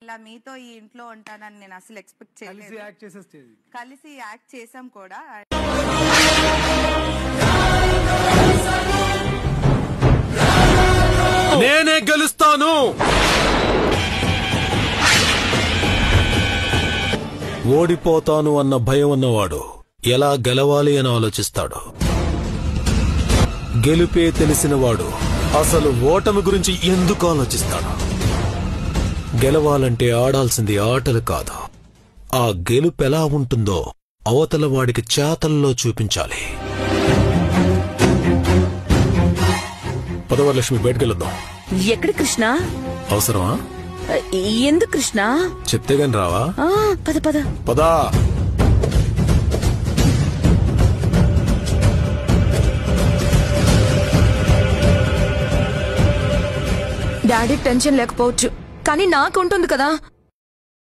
ఇలా మీతో ఈ ఇంట్లో ఉంటానని నేను అసలు ఎక్స్పెక్ట్ చేయలేదు. కలిసి యాక్ట్ చేసాం కూడా. నేనే గెలుస్తాను. ఓడిపోతాను అన్న భయం ఉన్నవాడు ఎలా గెలవాలి అని ఆలోచిస్తాడు. గెలుపే తెలిసినవాడు అసలు ఓటమి గురించి ఎందుకు ఆలోచిస్తాడు? గెలవాలంటే ఆడాల్సింది ఆటలు కాదు, ఆ గెలుపెలా ఉంటుందో అవతల వాడికి చేతల్లో చూపించాలి. పదవరలక్ష్మి, బయటకెళ్ళొద్దాం. ఎక్కడి కృష్ణ? అవసరమా? ఎందుకు కృష్ణ? చెప్తే గాని రావా? పద పద పదా. డాడీ టెన్షన్ లేకపోవచ్చు, కానీ నాకుంటుంది కదా.